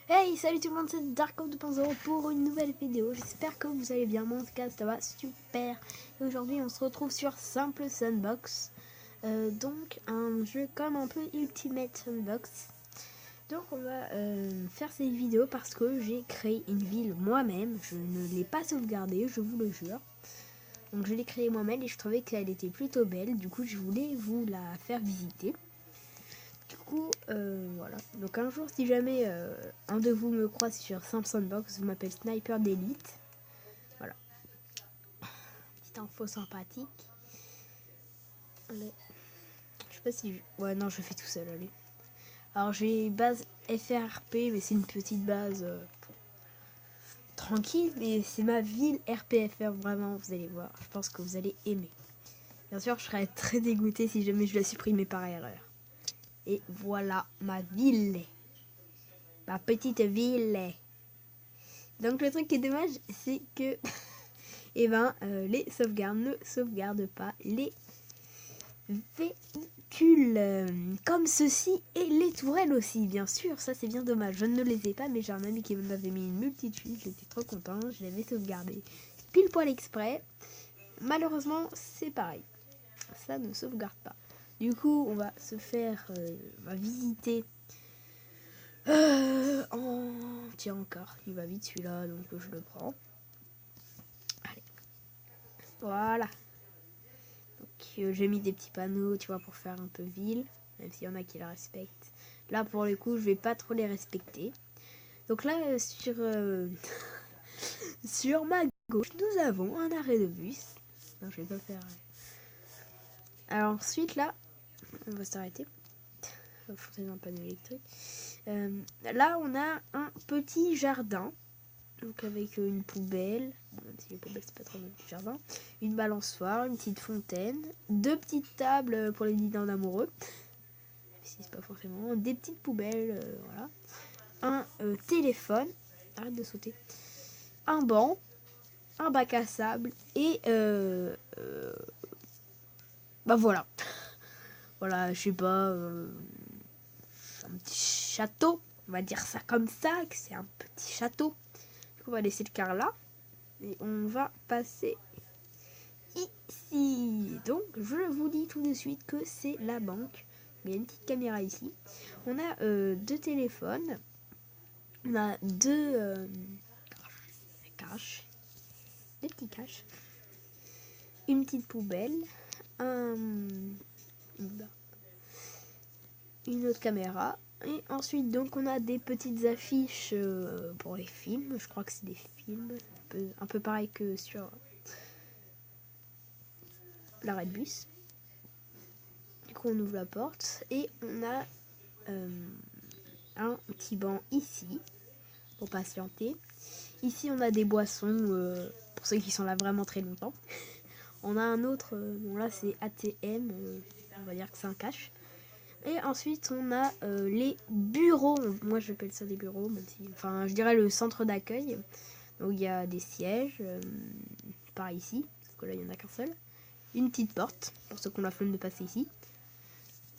Hey, salut tout le monde, c'est Darko 2.0 pour une nouvelle vidéo. J'espère que vous allez bien, moi en tout cas ça va super. Et aujourd'hui on se retrouve sur Simple Sandbox. Donc un jeu comme un peu Ultimate Sandbox. Donc on va faire cette vidéo parce que j'ai créé une ville moi-même. Je ne l'ai pas sauvegardée, je vous le jure. Donc je l'ai créée moi-même et je trouvais qu'elle était plutôt belle. Du coup je voulais vous la faire visiter. Du coup, voilà. Donc un jour, si jamais un de vous me croise sur Simple Sandbox, vous m'appelle Sniper d'élite. Voilà. Petite info sympathique. Allez. Je sais pas si... Ouais, non, je fais tout seul, allez. Alors j'ai base FRP, mais c'est une petite base tranquille. Mais c'est ma ville RPFR, vraiment, vous allez voir. Je pense que vous allez aimer. Bien sûr, je serais très dégoûtée si jamais je la supprimais par erreur. Et voilà ma ville. Ma petite ville. Donc le truc qui est dommage, c'est que les sauvegardes ne sauvegardent pas les véhicules comme ceci et les tourelles aussi, bien sûr. Ça c'est bien dommage. Je ne les ai pas, mais j'ai un ami qui m'avait mis une multitude. J'étais trop content. Je l'avais sauvegardé pile poil exprès. Malheureusement, c'est pareil. Ça ne sauvegarde pas. Du coup, on va se faire, on va visiter. Tiens encore, il va vite celui-là, donc je le prends. Allez, voilà. Donc j'ai mis des petits panneaux, tu vois, pour faire un peu ville, même s'il y en a qui la respectent. Là, pour le coup, je vais pas trop les respecter. Donc là, sur ma gauche, nous avons un arrêt de bus. Non, je vais pas faire. Alors ensuite, là, on va s'arrêter. On va foncer dans le panneau électrique. Là, on a un petit jardin. Donc avec une poubelle, même si les poubelles c'est pas trop un petit jardin, une balançoire, une petite fontaine, deux petites tables pour les dîners en amoureux, si c'est pas forcément, des petites poubelles, voilà, un téléphone, arrête de sauter, un banc, un bac à sable et bah voilà, voilà, je sais pas, un petit château, on va dire ça comme ça, que c'est un petit château. On va laisser le car là et on va passer ici. Donc je vous dis tout de suite que c'est la banque. Il y a une petite caméra ici. On a deux téléphones. On a deux caches. Des petits caches. Une petite poubelle. Une autre caméra. Et ensuite donc on a des petites affiches pour les films. Je crois que c'est des films. Un peu pareil que sur l'arrêt de bus. Du coup on ouvre la porte. Et on a un petit banc ici pour patienter. Ici on a des boissons pour ceux qui sont là vraiment très longtemps. On a un autre, bon là c'est ATM, on va dire que c'est un cash. Et ensuite on a les bureaux, moi j'appelle ça des bureaux, même si, enfin je dirais le centre d'accueil. Donc il y a des sièges, par ici, parce que là il n'y en a qu'un seul. Une petite porte, pour ceux qui ont la flemme de passer ici.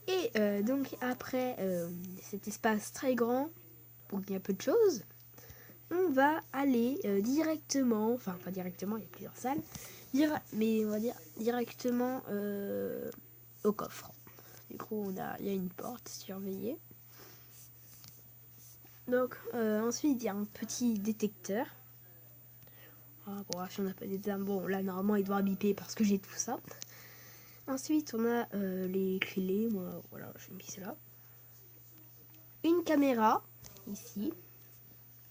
Et donc après cet espace très grand, où il y a peu de choses, on va aller directement, enfin pas directement, il y a plusieurs salles, mais on va dire directement au coffre. Du coup, il y a une porte surveillée. Donc ensuite, il y a un petit détecteur. Ah, bon, si on n'a pas des armes, bon là normalement il doit biper parce que j'ai tout ça. Ensuite, on a les clés, moi voilà, j'ai mis cela. Une caméra ici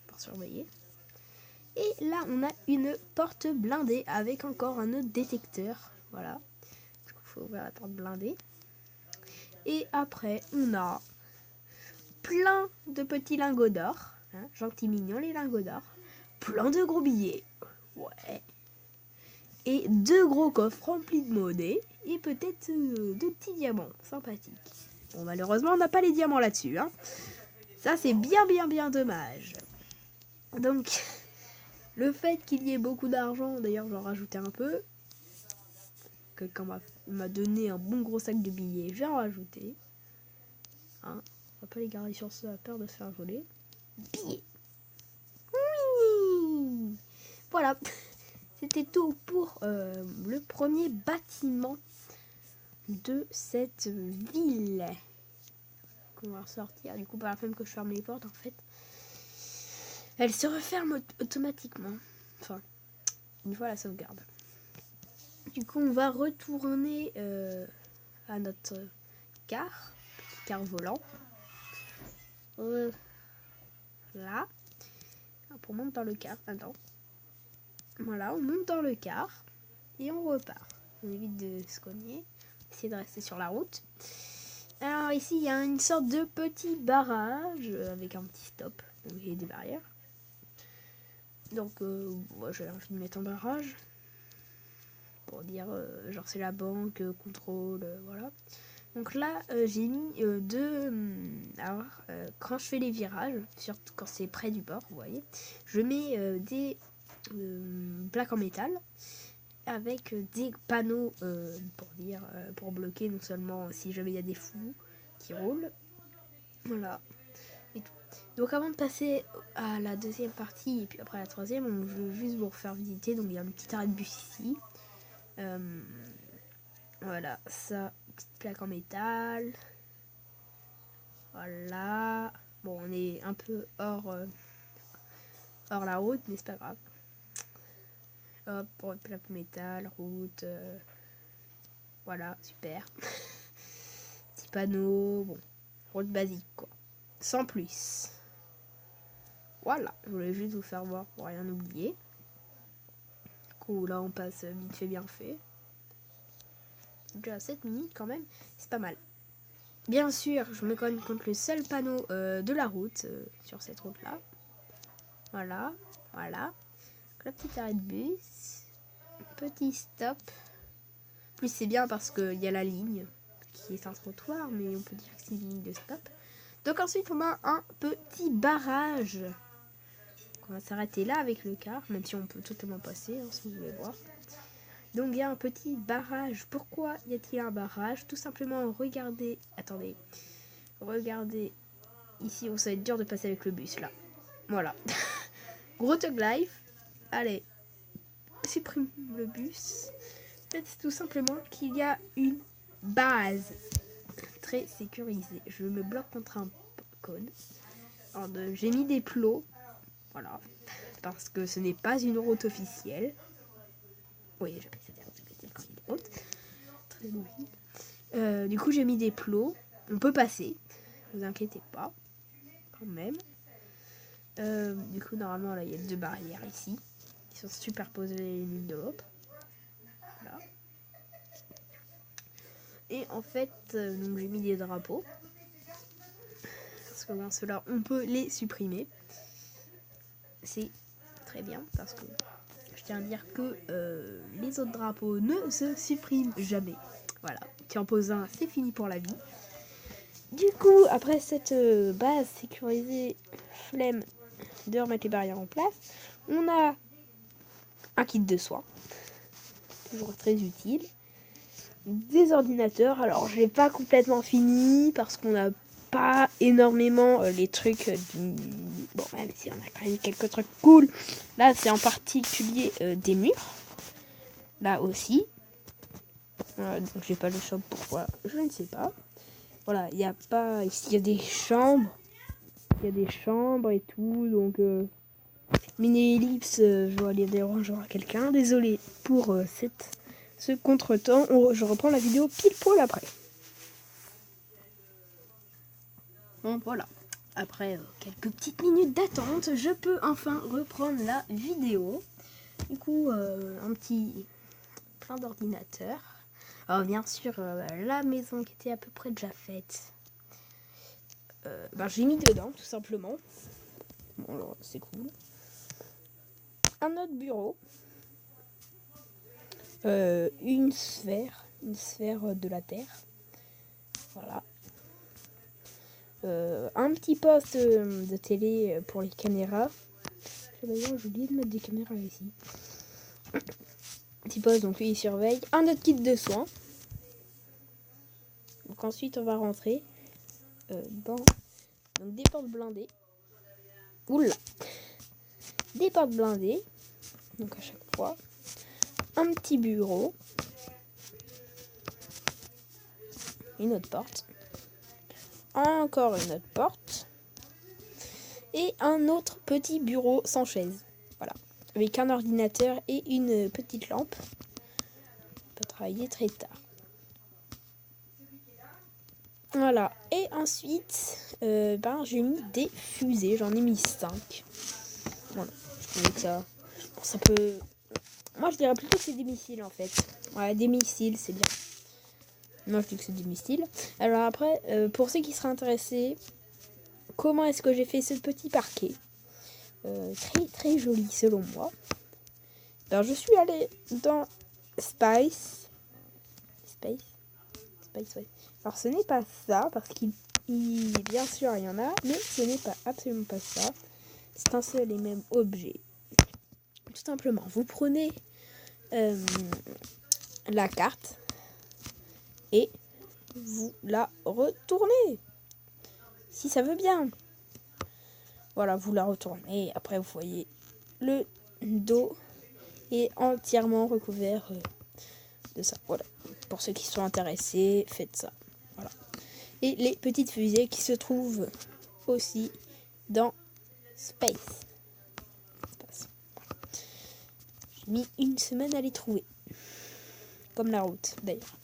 pour surveiller. Et là, on a une porte blindée avec encore un autre détecteur. Voilà. Il faut ouvrir la porte blindée. Et après, on a plein de petits lingots d'or. Hein, gentils mignons, les lingots d'or. Plein de gros billets. Ouais. Et deux gros coffres remplis de monnaie. Et peut-être deux petits diamants sympathiques. Bon, malheureusement, on n'a pas les diamants là-dessus. Hein. Ça, c'est bien, bien, bien dommage. Donc... Le fait qu'il y ait beaucoup d'argent, d'ailleurs j'en rajoutais un peu, quelqu'un m'a donné un bon gros sac de billets, j'ai en rajouté. Hein, on va pas les garder sur ça à peur de se faire voler. billets. Oui. Voilà, c'était tout pour le premier bâtiment de cette ville. On va ressortir, du coup par la peine que je ferme les portes en fait, elle se referme automatiquement, enfin une fois la sauvegarde. Du coup on va retourner à notre car, petit car volant, là, pour monter dans le car, attends, voilà, on monte dans le car et on repart, on évite de se cogner, essayer de rester sur la route. Alors ici il y a une sorte de petit barrage avec un petit stop, donc il y a des barrières. Donc moi j'ai envie de mettre un barrage pour dire genre c'est la banque, contrôle, voilà. Donc là j'ai mis deux. Alors quand je fais les virages, surtout quand c'est près du bord, vous voyez, je mets des plaques en métal avec des panneaux pour dire pour bloquer non seulement si jamais il y a des fous qui roulent, voilà. Et tout. Donc avant de passer à la deuxième partie et puis après à la troisième, je veux juste vous refaire visiter. Donc il y a un petit arrêt de bus ici. Voilà, ça, petite plaque en métal. Voilà. Bon, on est un peu hors la route, mais c'est pas grave. Hop, pour une plaque en métal, route. Voilà, super. Petit panneau, bon, route basique quoi. Sans plus. Voilà, je voulais juste vous faire voir pour rien oublier. Du coup, là on passe vite fait bien fait. Déjà 7 minutes quand même, c'est pas mal. Bien sûr, je me cogne contre le seul panneau de la route sur cette route là. Voilà, voilà. La petite arrêt de bus. Petit stop. En plus c'est bien parce qu'il y a la ligne qui est un trottoir, mais on peut dire que c'est une ligne de stop. Donc ensuite on a un petit barrage. On va s'arrêter là avec le car, même si on peut totalement passer hein, si vous voulez voir. Donc il y a un petit barrage. Pourquoi y a-t-il un barrage? Tout simplement, regardez. Attendez. Regardez. Ici, où ça va être dur de passer avec le bus, là. Voilà. Gros Tug Life. Allez. Supprime le bus. C'est tout simplement qu'il y a une base très sécurisée. Je me bloque contre un cône. Alors, j'ai mis des plots. Voilà. Parce que ce n'est pas une route officielle. Oui, je sais bien, quand il est haute. Très logique. Du coup, j'ai mis des plots. On peut passer. Ne vous inquiétez pas. Quand même. Du coup, normalement, là, il y a deux barrières ici. Qui sont superposées l'une de l'autre. Voilà. Et en fait, donc j'ai mis des drapeaux. Parce que bon, ceux-là, on peut les supprimer. C'est très bien. Parce que je tiens à dire que les autres drapeaux ne se suppriment jamais. Voilà. Tu en poses un, c'est fini pour la vie. Du coup, après cette base sécurisée, flemme de remettre les barrières en place, on a un kit de soins, toujours très utile, des ordinateurs. Alors, je l'ai pas complètement fini parce qu'on n'a pas énormément les trucs du... Bon, même si on a quand même quelques trucs cool. Là, c'est en particulier des murs. Là aussi. Donc, j'ai pas le shop, pourquoi je ne sais pas. Voilà, il y a pas... Ici, il y a des chambres. Il y a des chambres et tout, donc... Mini-ellipse, je vais aller déranger à quelqu'un. Désolé pour ce contretemps. Je reprends la vidéo pile poil après. Bon, voilà. Après quelques petites minutes d'attente, je peux enfin reprendre la vidéo. Du coup, un petit plein d'ordinateurs. Alors, bien sûr, la maison qui était à peu près déjà faite, j'ai mis dedans, tout simplement. Bon, alors, c'est cool. Un autre bureau. Une sphère de la Terre. Voilà. Un petit poste de télé pour les caméras. D'ailleurs, j'ai oublié de mettre des caméras ici. Petit poste, donc lui il surveille. Un autre kit de soins. Donc ensuite on va rentrer dans donc des portes blindées. Oula. Des portes blindées. Donc à chaque fois. Un petit bureau. Une autre porte. Encore une autre porte. Et un autre petit bureau sans chaise. Voilà. Avec un ordinateur et une petite lampe. On peut travailler très tard. Voilà. Et ensuite, j'ai mis des fusées. J'en ai mis 5. Voilà. Je trouvais que ça peut... Moi, je dirais plutôt que c'est des missiles, en fait. Ouais, des missiles, c'est bien. Moi, je dis que c'est des missiles. Alors après, pour ceux qui seraient intéressés, comment est-ce que j'ai fait ce petit parquet très, très joli, selon moi. Alors, je suis allée dans Spice, ouais. Alors, ce n'est pas ça, parce qu'il bien sûr, il y en a, mais ce n'est pas absolument pas ça. C'est un seul et même objet. Tout simplement, vous prenez la carte et vous la retournez. Si ça veut bien. Voilà, vous la retournez. Après, vous voyez le dos est entièrement recouvert de ça. Voilà. Pour ceux qui sont intéressés, faites ça. Voilà. Et les petites fusées qui se trouvent aussi dans Space. J'ai mis une semaine à les trouver. Comme la route, d'ailleurs.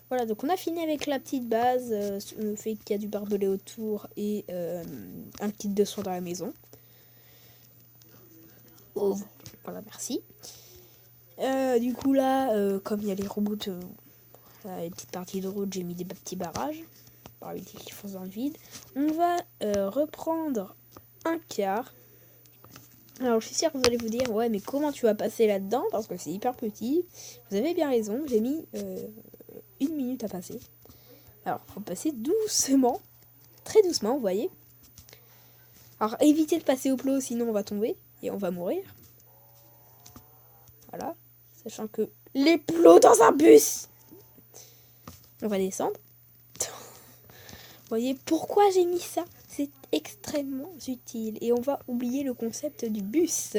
Voilà, donc on a fini avec la petite base, le fait qu'il y a du barbelé autour et un kit de soins dans la maison. Oh, voilà, merci. Du coup là, comme il y a les routes, les petites parties de route, j'ai mis des petits barrages pour éviter qu'ils foncent dans le vide. On va reprendre un quart. Alors je suis sûre que vous allez vous dire, ouais mais comment tu vas passer là-dedans, parce que c'est hyper petit. Vous avez bien raison, j'ai mis 1 minute à passer. Alors faut passer doucement, très doucement, vous voyez. Alors évitez de passer au plot, sinon on va tomber et on va mourir. Voilà, sachant que les plots dans un bus. On va descendre. Vous voyez pourquoi j'ai mis ça? C'est extrêmement utile. Et on va oublier le concept du bus.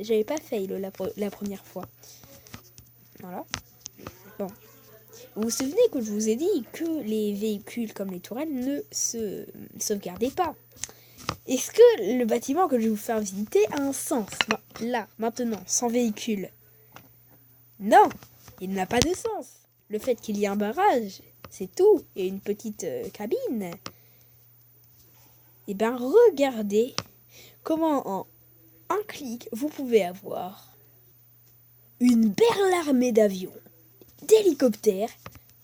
J'avais pas fail la première fois. Voilà. Bon. Vous vous souvenez que je vous ai dit que les véhicules comme les tourelles ne se sauvegardaient pas. Est-ce que le bâtiment que je vais vous faire visiter a un sens? Là, maintenant, sans véhicule. Non, il n'a pas de sens. Le fait qu'il y ait un barrage, c'est tout. Et une petite cabine. Et bien, regardez comment en un clic, vous pouvez avoir une belle armée d'avions, d'hélicoptères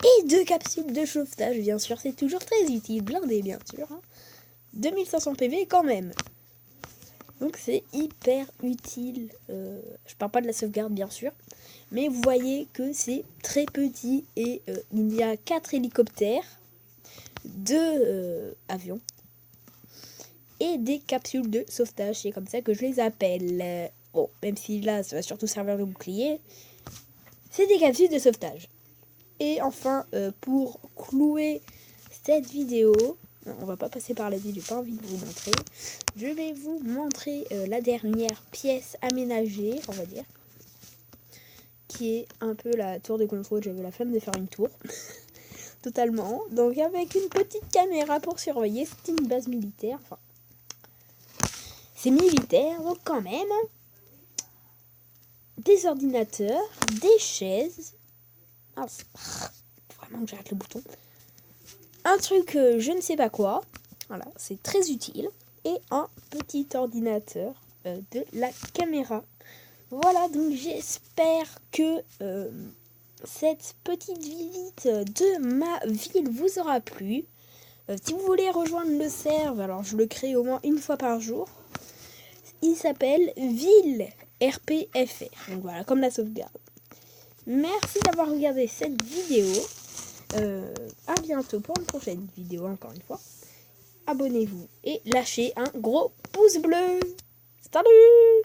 et de capsules de sauvetage, bien sûr. C'est toujours très utile, blindé, bien sûr. 2500 PV quand même. Donc c'est hyper utile. Je parle pas de la sauvegarde, bien sûr. Mais vous voyez que c'est très petit et il y a 4 hélicoptères, 2 avions et des capsules de sauvetage. C'est comme ça que je les appelle. Bon, même si là, ça va surtout servir de bouclier. C'est des capsules de sauvetage. Et enfin, pour clouer cette vidéo, on va pas passer par la vie, j'ai pas envie de vous montrer. Je vais vous montrer la dernière pièce aménagée, on va dire. Qui est un peu la tour de contrôle. J'avais la flemme de faire une tour. Totalement. Donc avec une petite caméra pour surveiller. C'est une base militaire. Enfin, c'est militaire, donc quand même. Des ordinateurs, des chaises. Ah, vraiment que j'arrête le bouton. Un truc, je ne sais pas quoi. Voilà, c'est très utile. Et un petit ordinateur de la caméra. Voilà, donc j'espère que cette petite visite de ma ville vous aura plu. Si vous voulez rejoindre le serve, alors je le crée au moins une fois par jour. Il s'appelle Ville RPFR. Donc voilà, comme la sauvegarde. Merci d'avoir regardé cette vidéo. À bientôt pour une prochaine vidéo, encore une fois. Abonnez-vous et lâchez un gros pouce bleu. Salut!